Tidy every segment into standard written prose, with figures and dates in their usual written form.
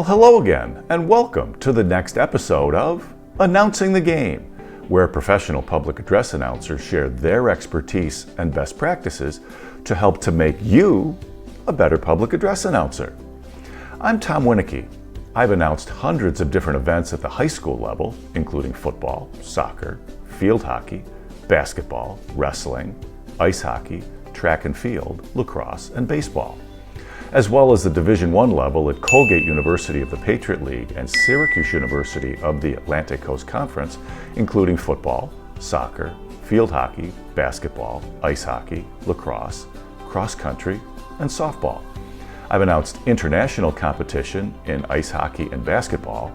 hello again, and welcome to the next episode of Announcing the Game, where professional public address announcers share their expertise and best practices to help to make you a better public address announcer. I'm Tom Winicky. I've announced hundreds of different events at the high school level, including football, soccer, field hockey, basketball, wrestling, ice hockey, track and field, lacrosse, and baseball, as well as the Division I level at Colgate University of the Patriot League and Syracuse University of the Atlantic Coast Conference, including football, soccer, field hockey, basketball, ice hockey, lacrosse, cross country, and softball. I've announced international competition in ice hockey and basketball,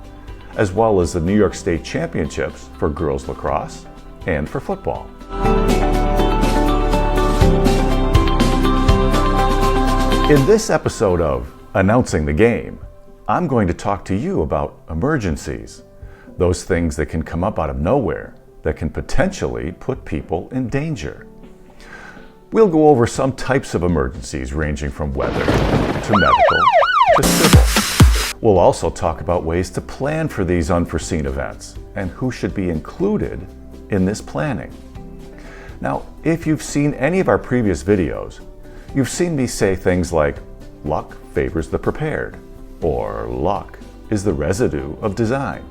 as well as the New York State Championships for girls lacrosse and for football. In this episode of Announcing the Game, I'm going to talk to you about emergencies, those things that can come up out of nowhere that can potentially put people in danger. We'll go over some types of emergencies ranging from weather to medical to civil. We'll also talk about ways to plan for these unforeseen events and who should be included in this planning. Now, if you've seen any of our previous videos, you've seen me say things like, luck favors the prepared, or luck is the residue of design.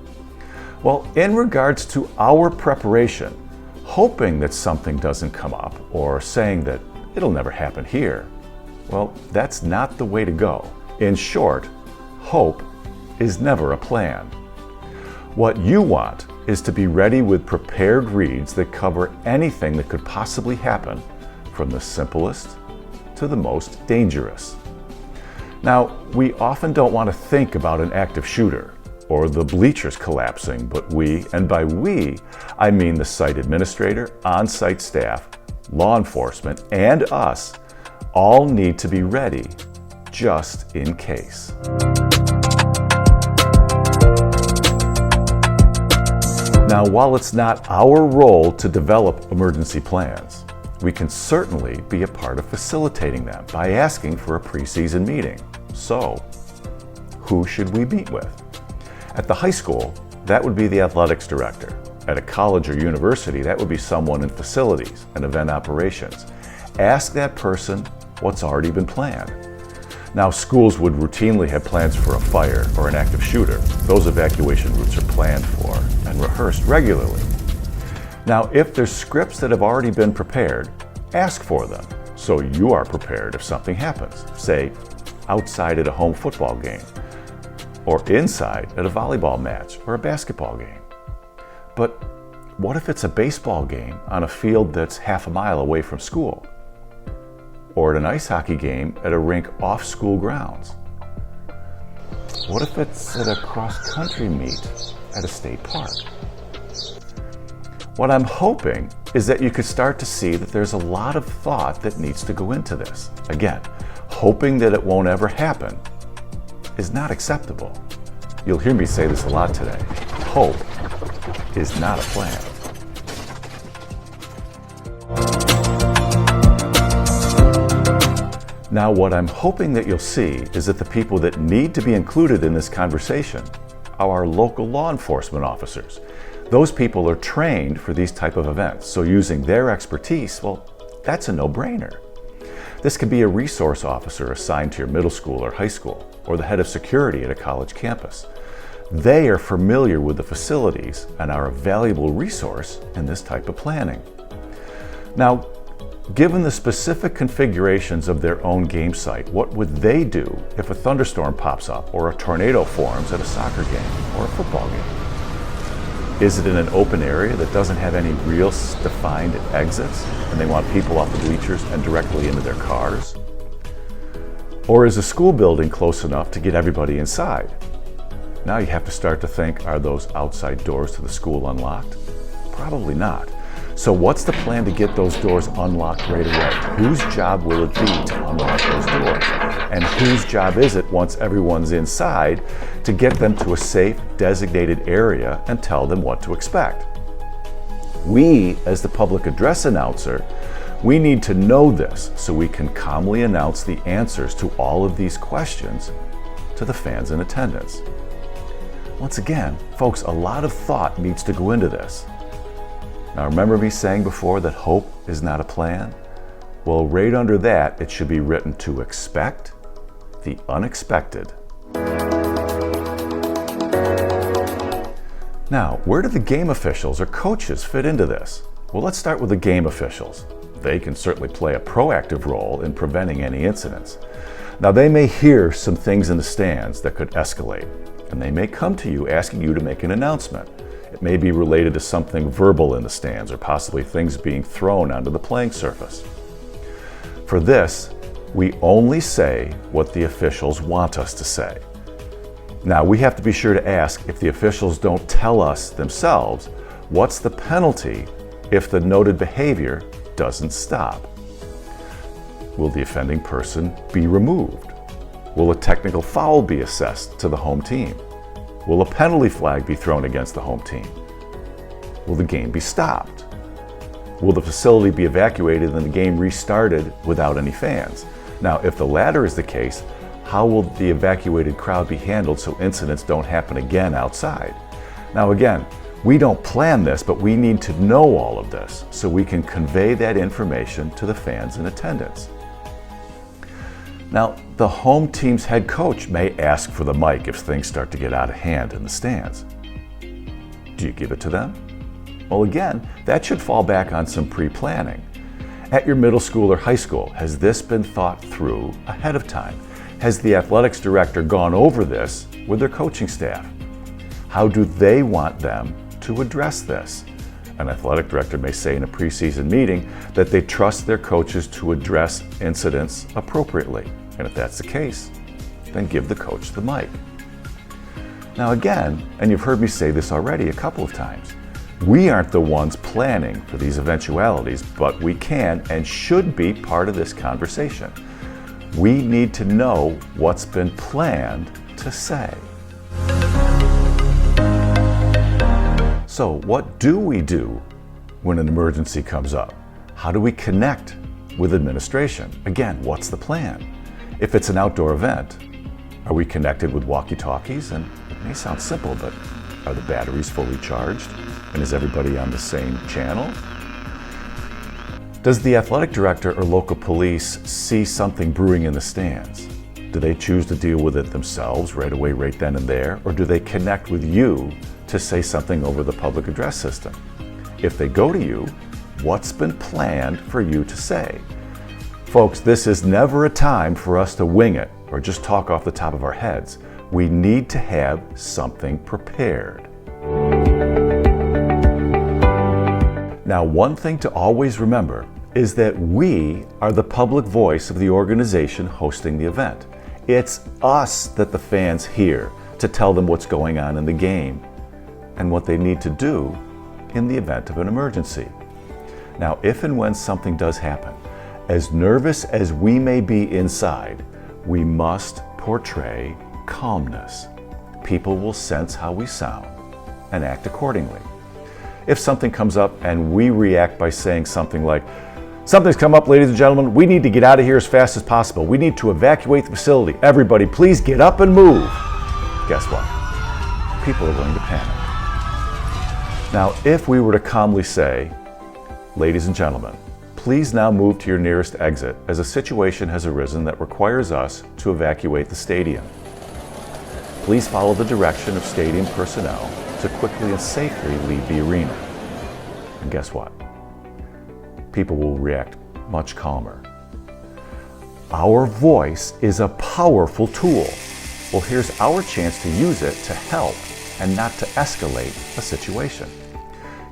Well, in regards to our preparation, hoping that something doesn't come up, or saying that it'll never happen here, well, that's not the way to go. In short, hope is never a plan. What you want is to be ready with prepared reads that cover anything that could possibly happen, from the simplest to the most dangerous. Now, we often don't want to think about an active shooter or the bleachers collapsing, but we, and by we, I mean the site administrator, on-site staff, law enforcement, and us, all need to be ready just in case. Now, while it's not our role to develop emergency plans, we can certainly be a part of facilitating them by asking for a preseason meeting. So, who should we meet with? At the high school, that would be the athletics director. At a college or university, that would be someone in facilities and event operations. Ask that person what's already been planned. Now, schools would routinely have plans for a fire or an active shooter. Those evacuation routes are planned for and rehearsed regularly. Now, if there's scripts that have already been prepared, ask for them so you are prepared if something happens, say outside at a home football game, or inside at a volleyball match or a basketball game. But what if it's a baseball game on a field that's half a mile away from school? Or at an ice hockey game at a rink off school grounds? What if it's at a cross-country meet at a state park? What I'm hoping is that you could start to see that there's a lot of thought that needs to go into this. Again, hoping that it won't ever happen is not acceptable. You'll hear me say this a lot today. Hope is not a plan. Now, what I'm hoping that you'll see is that the people that need to be included in this conversation are our local law enforcement officers. Those people are trained for these type of events, so using their expertise, well, that's a no-brainer. This could be a resource officer assigned to your middle school or high school, or the head of security at a college campus. They are familiar with the facilities and are a valuable resource in this type of planning. Now, given the specific configurations of their own game site, what would they do if a thunderstorm pops up or a tornado forms at a soccer game or a football game? Is it in an open area that doesn't have any real defined exits and they want people off the bleachers and directly into their cars? Or is a school building close enough to get everybody inside? Now you have to start to think, are those outside doors to the school unlocked? Probably not. So what's the plan to get those doors unlocked right away? Whose job will it be to unlock those doors? And whose job is it once everyone's inside to get them to a safe, designated area and tell them what to expect? We, as the public address announcer, we need to know this so we can calmly announce the answers to all of these questions to the fans in attendance. Once again, folks, a lot of thought needs to go into this. Now, remember me saying before that hope is not a plan? Well, right under that, it should be written to expect the unexpected. Now, where do the game officials or coaches fit into this? Well, let's start with the game officials. They can certainly play a proactive role in preventing any incidents. Now, they may hear some things in the stands that could escalate, and they may come to you asking you to make an announcement. It may be related to something verbal in the stands or possibly things being thrown onto the playing surface. For this, we only say what the officials want us to say. Now, we have to be sure to ask if the officials don't tell us themselves, what's the penalty if the noted behavior doesn't stop? Will the offending person be removed? Will a technical foul be assessed to the home team? Will a penalty flag be thrown against the home team? Will the game be stopped? Will the facility be evacuated and the game restarted without any fans? Now, if the latter is the case, how will the evacuated crowd be handled so incidents don't happen again outside? Now again, we don't plan this, but we need to know all of this so we can convey that information to the fans in attendance. Now, the home team's head coach may ask for the mic if things start to get out of hand in the stands. Do you give it to them? Well, again, that should fall back on some pre-planning. At your middle school or high school, has this been thought through ahead of time? Has the athletics director gone over this with their coaching staff? How do they want them to address this? An athletic director may say in a preseason meeting that they trust their coaches to address incidents appropriately. And if that's the case, then give the coach the mic. Now again, and you've heard me say this already a couple of times, we aren't the ones planning for these eventualities, but we can and should be part of this conversation. We need to know what's been planned to say. So what do we do when an emergency comes up? How do we connect with administration? Again, what's the plan? If it's an outdoor event, are we connected with walkie-talkies? And it may sound simple, but are the batteries fully charged? And is everybody on the same channel? Does the athletic director or local police see something brewing in the stands? Do they choose to deal with it themselves right away, right then and there? Or do they connect with you to say something over the public address system? If they go to you, what's been planned for you to say? Folks, this is never a time for us to wing it or just talk off the top of our heads. We need to have something prepared. Now, one thing to always remember is that we are the public voice of the organization hosting the event. It's us that the fans hear to tell them what's going on in the game and what they need to do in the event of an emergency. Now, if and when something does happen, as nervous as we may be inside, we must portray calmness. People will sense how we sound and act accordingly. If something comes up and we react by saying something like, "Something's come up, ladies and gentlemen. We need to get out of here as fast as possible. We need to evacuate the facility. Everybody, please get up and move." Guess what? People are going to panic. Now, if we were to calmly say, "Ladies and gentlemen, please now move to your nearest exit as a situation has arisen that requires us to evacuate the stadium. Please follow the direction of stadium personnel to quickly and safely leave the arena." And guess what? People will react much calmer. Our voice is a powerful tool. Well, here's our chance to use it to help and not to escalate a situation.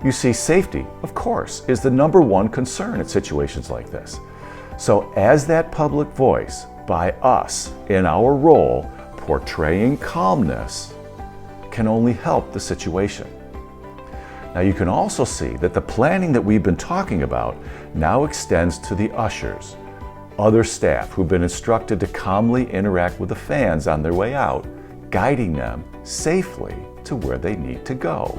You see, safety, of course, is the number one concern in situations like this. So as that public voice, by us, in our role, portraying calmness, can only help the situation. Now you can also see that the planning that we've been talking about now extends to the ushers, other staff who've been instructed to calmly interact with the fans on their way out, guiding them safely to where they need to go.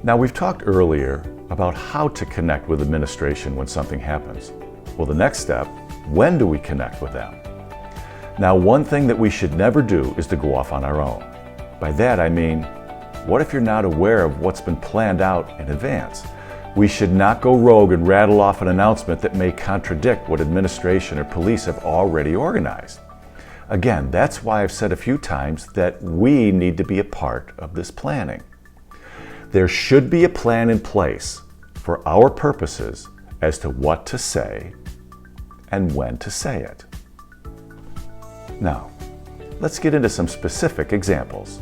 Now, we've talked earlier about how to connect with administration when something happens. Well, the next step, when do we connect with them? Now, one thing that we should never do is to go off on our own. By that I mean, what if you're not aware of what's been planned out in advance? We should not go rogue and rattle off an announcement that may contradict what administration or police have already organized. Again, that's why I've said a few times that we need to be a part of this planning. There should be a plan in place for our purposes as to what to say and when to say it. Now, let's get into some specific examples.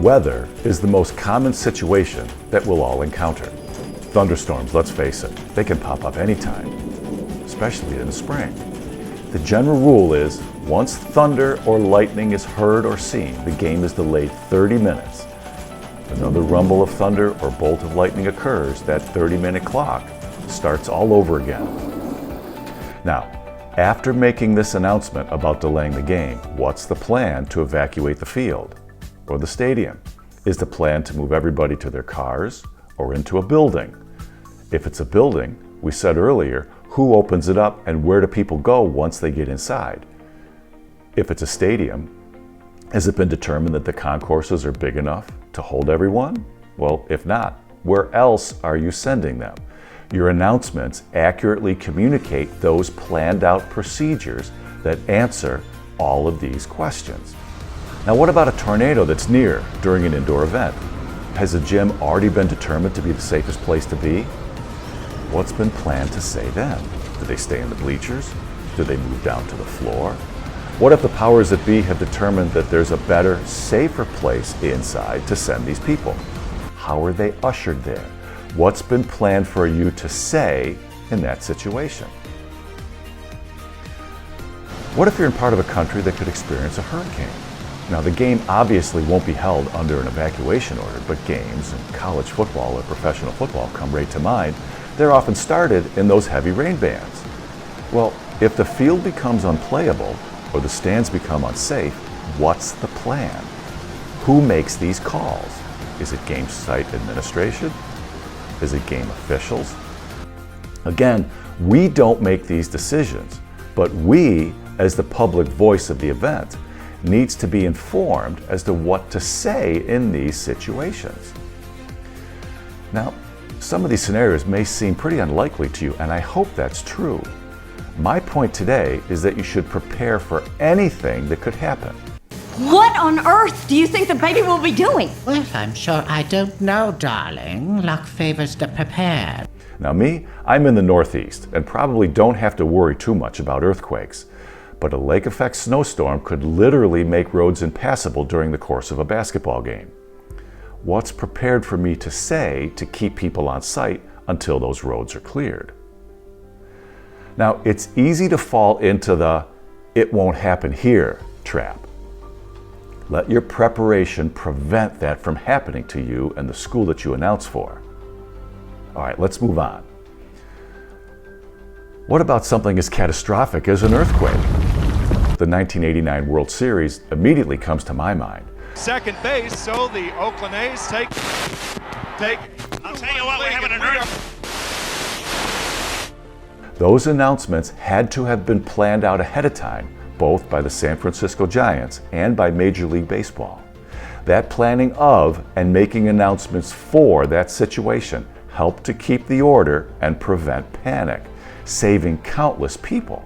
Weather is the most common situation that we'll all encounter. Thunderstorms, let's face it, they can pop up anytime, especially in the spring. The general rule is, once thunder or lightning is heard or seen, the game is delayed 30 minutes. If another rumble of thunder or bolt of lightning occurs, that 30-minute clock starts all over again. Now, after making this announcement about delaying the game, what's the plan to evacuate the field or the stadium? Is the plan to move everybody to their cars or into a building? If it's a building, we said earlier, who opens it up and where do people go once they get inside? If it's a stadium, has it been determined that the concourses are big enough to hold everyone? Well, if not, where else are you sending them? Your announcements accurately communicate those planned out procedures that answer all of these questions. Now, what about a tornado that's near during an indoor event? Has the gym already been determined to be the safest place to be? What's been planned to say then? Do they stay in the bleachers? Do they move down to the floor? What if the powers that be have determined that there's a better, safer place inside to send these people? How are they ushered there? What's been planned for you to say in that situation? What if you're in part of a country that could experience a hurricane? Now, the game obviously won't be held under an evacuation order, but games in college football or professional football come right to mind. They're often started in those heavy rain bands. Well, if the field becomes unplayable or the stands become unsafe, what's the plan? Who makes these calls? Is it game site administration? Is it game officials? Again, we don't make these decisions, but we, as the public voice of the event, needs to be informed as to what to say in these situations. Now, some of these scenarios may seem pretty unlikely to you, and I hope that's true. My point today is that you should prepare for anything that could happen. What on earth do you think the baby will be doing? Well, I'm sure I don't know, darling. Luck favors the prepared. Now me, I'm in the Northeast and probably don't have to worry too much about earthquakes. But a lake effect snowstorm could literally make roads impassable during the course of a basketball game. What's prepared for me to say to keep people on site until those roads are cleared? Now, it's easy to fall into the "it won't happen here" trap. Let your preparation prevent that from happening to you and the school that you announce for. All right, let's move on. What about something as catastrophic as an earthquake? The 1989 World Series immediately comes to my mind. Second base, so the Oakland A's take. I'll tell you what, we're having an earthquake. Those announcements had to have been planned out ahead of time, both by the San Francisco Giants and by Major League Baseball. That planning of and making announcements for that situation helped to keep the order and prevent panic, saving countless people.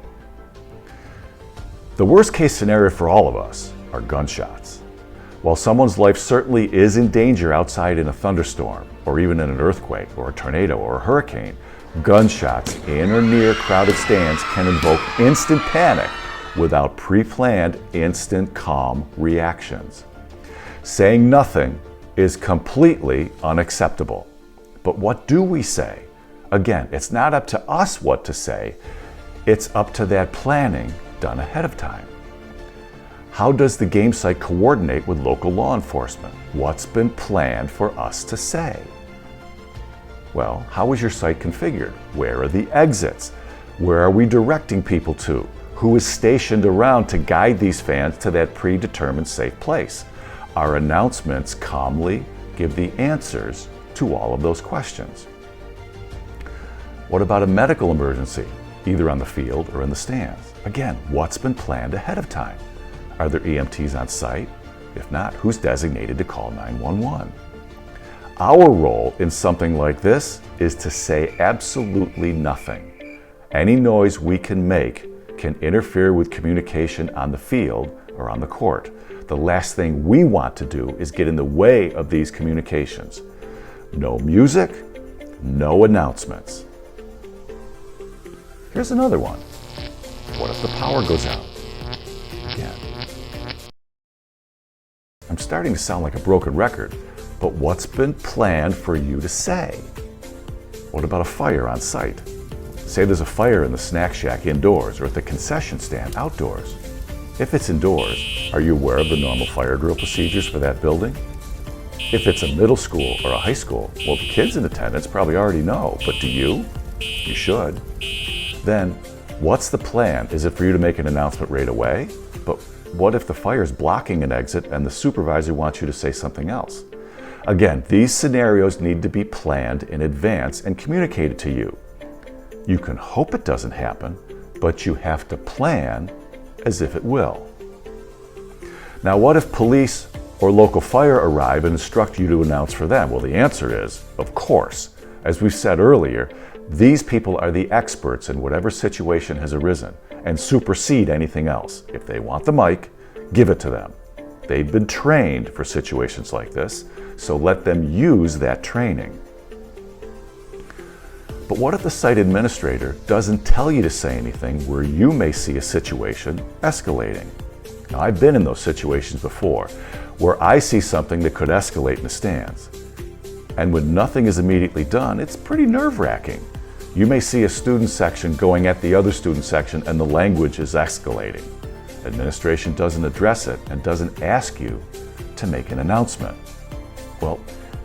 The worst case scenario for all of us are gunshots. While someone's life certainly is in danger outside in a thunderstorm, or even in an earthquake, or a tornado, or a hurricane, gunshots in or near crowded stands can invoke instant panic without pre-planned, instant calm reactions. Saying nothing is completely unacceptable. But what do we say? Again, it's not up to us what to say, it's up to that planning done ahead of time. How does the game site coordinate with local law enforcement? What's been planned for us to say? Well, how is your site configured? Where are the exits? Where are we directing people to? Who is stationed around to guide these fans to that predetermined safe place? Our announcements calmly give the answers to all of those questions. What about a medical emergency? either on the field or in the stands. Again, what's been planned ahead of time? Are there EMTs on site? If not, who's designated to call 911? Our role in something like this is to say absolutely nothing. Any noise we can make can interfere with communication on the field or on the court. The last thing we want to do is get in the way of these communications. No music, no announcements. Here's another one. What if the power goes out? Again. I'm starting to sound like a broken record, but what's been planned for you to say? What about a fire on site? Say there's a fire in the snack shack indoors or at the concession stand outdoors. If it's indoors, are you aware of the normal fire drill procedures for that building? If it's a middle school or a high school, well, the kids in attendance probably already know, but do you? You should. Then, what's the plan? Is it for you to make an announcement right away? But what if the fire's blocking an exit and the supervisor wants you to say something else? Again, these scenarios need to be planned in advance and communicated to you. You can hope it doesn't happen, but you have to plan as if it will. Now, what if police or local fire arrive and instruct you to announce for them? Well, the answer is, of course. As we've said earlier, these people are the experts in whatever situation has arisen and supersede anything else. If they want the mic, give it to them. They've been trained for situations like this, so let them use that training. But what if the site administrator doesn't tell you to say anything where you may see a situation escalating? Now, I've been in those situations before, where I see something that could escalate in the stands. And when nothing is immediately done, it's pretty nerve-wracking. You may see a student section going at the other student section and the language is escalating. Administration doesn't address it and doesn't ask you to make an announcement. Well,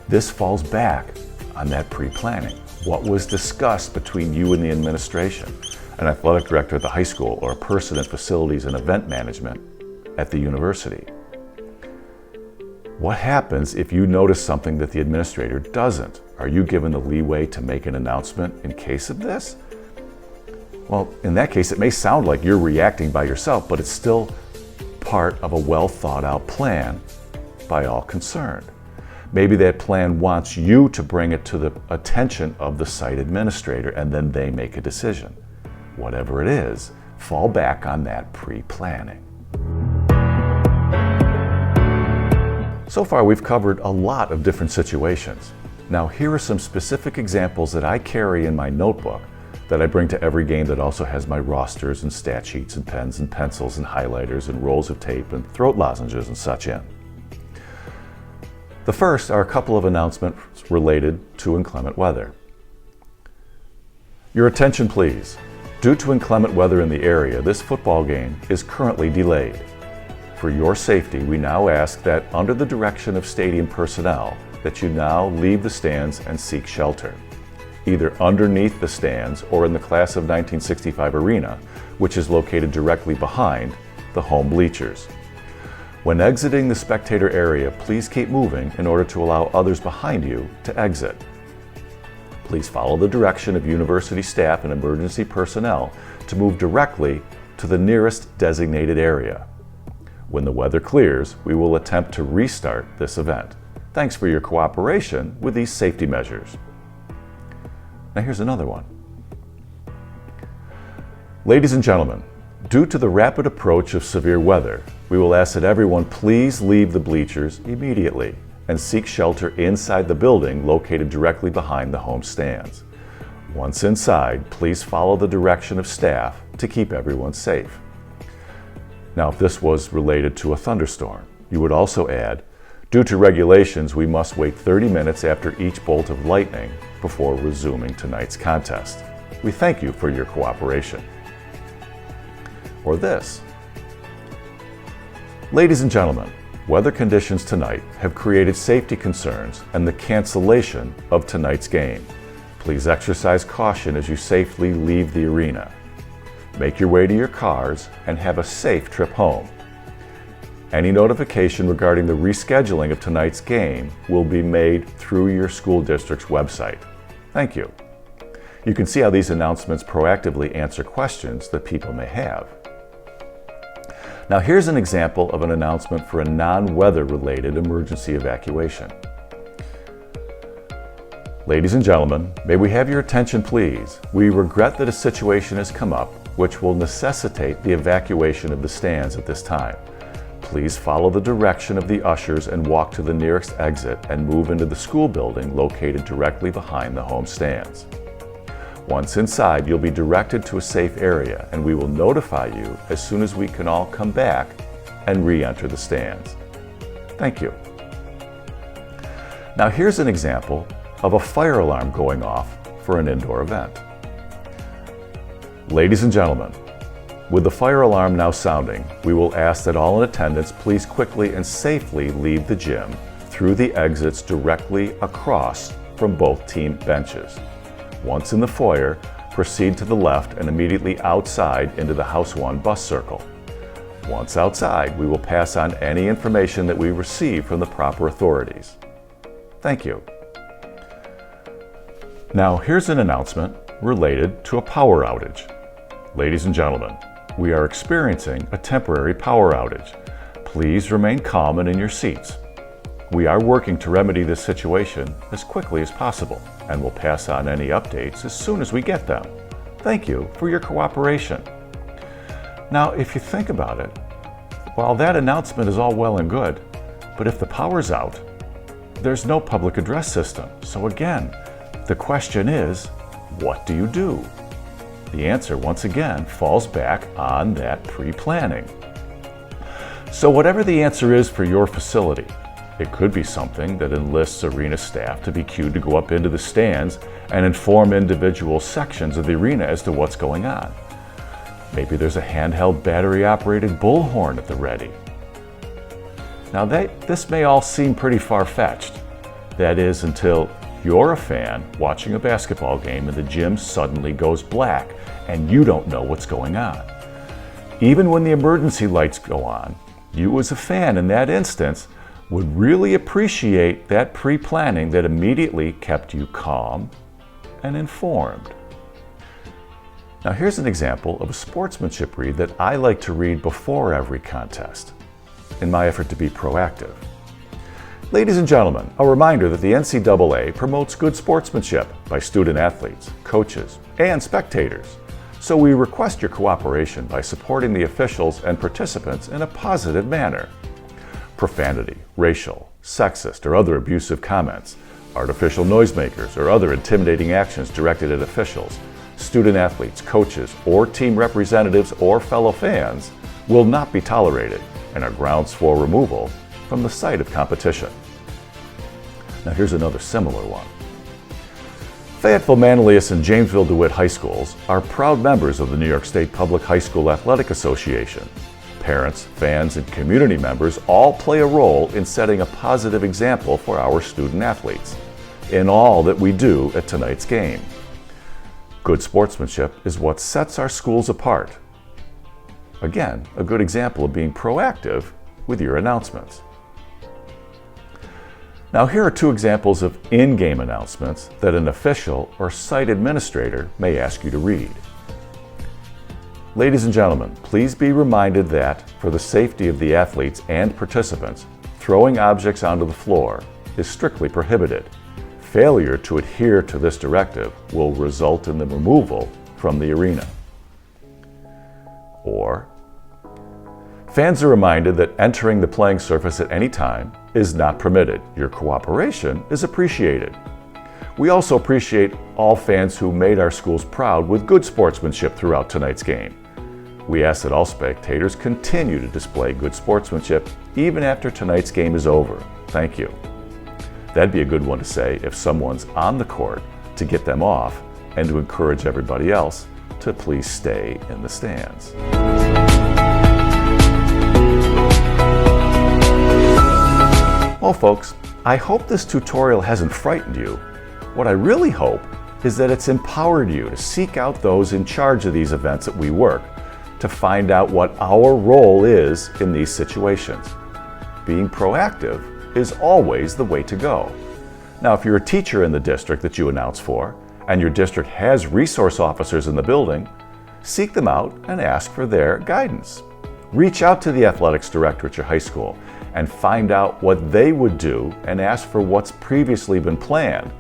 this falls back on that pre-planning. What was discussed between you and the administration, an athletic director at the high school, or a person in facilities and event management at the university? What happens if you notice something that the administrator doesn't? Are you given the leeway to make an announcement in case of this? Well, in that case, it may sound like you're reacting by yourself, but it's still part of a well thought out plan by all concerned. Maybe that plan wants you to bring it to the attention of the site administrator and then they make a decision. Whatever it is, fall back on that pre-planning. So far, we've covered a lot of different situations. Now, here are some specific examples that I carry in my notebook that I bring to every game that also has my rosters and stat sheets and pens and pencils and highlighters and rolls of tape and throat lozenges and such in. The first are a couple of announcements related to inclement weather. Your attention, please. Due to inclement weather in the area, this football game is currently delayed. For your safety, we now ask that under the direction of stadium personnel, that you now leave the stands and seek shelter, either underneath the stands or in the Class of 1965 arena, which is located directly behind the home bleachers. When exiting the spectator area, please keep moving in order to allow others behind you to exit. Please follow the direction of university staff and emergency personnel to move directly to the nearest designated area. When the weather clears, we will attempt to restart this event. Thanks for your cooperation with these safety measures. Now here's another one. Ladies and gentlemen, due to the rapid approach of severe weather, we will ask that everyone please leave the bleachers immediately and seek shelter inside the building located directly behind the home stands. Once inside, please follow the direction of staff to keep everyone safe. Now, if this was related to a thunderstorm, you would also add, due to regulations, we must wait 30 minutes after each bolt of lightning before resuming tonight's contest. We thank you for your cooperation. Or this. Ladies and gentlemen, weather conditions tonight have created safety concerns and the cancellation of tonight's game. Please exercise caution as you safely leave the arena. Make your way to your cars and have a safe trip home. Any notification regarding the rescheduling of tonight's game will be made through your school district's website. Thank you. You can see how these announcements proactively answer questions that people may have. Now here's an example of an announcement for a non-weather related emergency evacuation. Ladies and gentlemen, may we have your attention please? We regret that a situation has come up which will necessitate the evacuation of the stands at this time. Please follow the direction of the ushers and walk to the nearest exit and move into the school building located directly behind the home stands. Once inside, you'll be directed to a safe area and we will notify you as soon as we can all come back and re-enter the stands. Thank you. Now here's an example of a fire alarm going off for an indoor event. Ladies and gentlemen, with the fire alarm now sounding, we will ask that all in attendance please quickly and safely leave the gym through the exits directly across from both team benches. Once in the foyer, proceed to the left and immediately outside into the House 1 bus circle. Once outside, we will pass on any information that we receive from the proper authorities. Thank you. Now here's an announcement related to a power outage. Ladies and gentlemen, we are experiencing a temporary power outage. Please remain calm and in your seats. We are working to remedy this situation as quickly as possible and will pass on any updates as soon as we get them. Thank you for your cooperation. Now, if you think about it, while that announcement is all well and good, but if the power's out, there's no public address system. So again, the question is, what do you do? The answer, once again, falls back on that pre-planning. So whatever the answer is for your facility, it could be something that enlists arena staff to be cued to go up into the stands and inform individual sections of the arena as to what's going on. Maybe there's a handheld battery-operated bullhorn at the ready. Now this may all seem pretty far-fetched. That is, until you're a fan watching a basketball game and the gym suddenly goes black and you don't know what's going on. Even when the emergency lights go on, you as a fan in that instance would really appreciate that pre-planning that immediately kept you calm and informed. Now here's an example of a sportsmanship read that I like to read before every contest in my effort to be proactive. Ladies and gentlemen, a reminder that the NCAA promotes good sportsmanship by student athletes, coaches, and spectators. So we request your cooperation by supporting the officials and participants in a positive manner. Profanity, racial, sexist, or other abusive comments, artificial noisemakers, or other intimidating actions directed at officials, student athletes, coaches, or team representatives or fellow fans will not be tolerated and are grounds for removal from the site of competition. Now here's another similar one. Fayetteville, Manlius, and Jamesville DeWitt High Schools are proud members of the New York State Public High School Athletic Association. Parents, fans, and community members all play a role in setting a positive example for our student athletes in all that we do at tonight's game. Good sportsmanship is what sets our schools apart. Again, a good example of being proactive with your announcements. Now here are two examples of in-game announcements that an official or site administrator may ask you to read. Ladies and gentlemen, please be reminded that, for the safety of the athletes and participants, throwing objects onto the floor is strictly prohibited. Failure to adhere to this directive will result in the removal from the arena. Or, fans are reminded that entering the playing surface at any time is not permitted. Your cooperation is appreciated. We also appreciate all fans who made our schools proud with good sportsmanship throughout tonight's game. We ask that all spectators continue to display good sportsmanship even after tonight's game is over. Thank you. That'd be a good one to say if someone's on the court, to get them off and to encourage everybody else to please stay in the stands. Well, folks, I hope this tutorial hasn't frightened you. What I really hope is that it's empowered you to seek out those in charge of these events that we work, to find out what our role is in these situations. Being proactive is always the way to go. Now, if you're a teacher in the district that you announce for, and your district has resource officers in the building, seek them out and ask for their guidance. Reach out to the athletics director at your high school and find out what they would do and ask for what's previously been planned.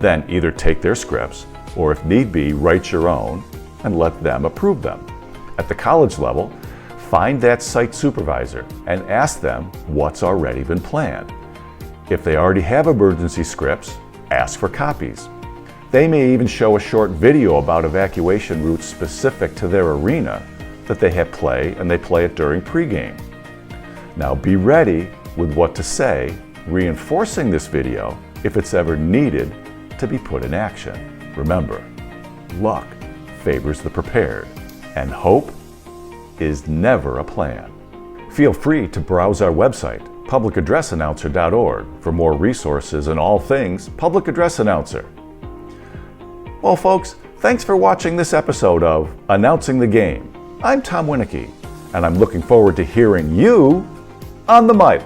Then either take their scripts or, if need be, write your own and let them approve them. At the college level, find that site supervisor and ask them what's already been planned. If they already have emergency scripts, ask for copies. They may even show a short video about evacuation routes specific to their arena that they have play, and they play it during pregame. Now be ready with what to say, reinforcing this video if it's ever needed to be put in action. Remember, luck favors the prepared, and hope is never a plan. Feel free to browse our website, publicaddressannouncer.org, for more resources and all things public address announcer. Well, folks, thanks for watching this episode of Announcing the Game. I'm Tom Winicki, and I'm looking forward to hearing you on the mic.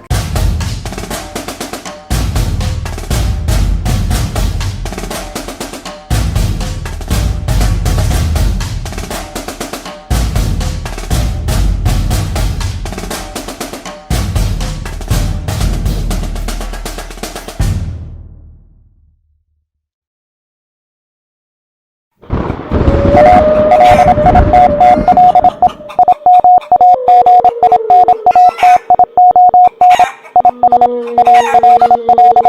Thank you.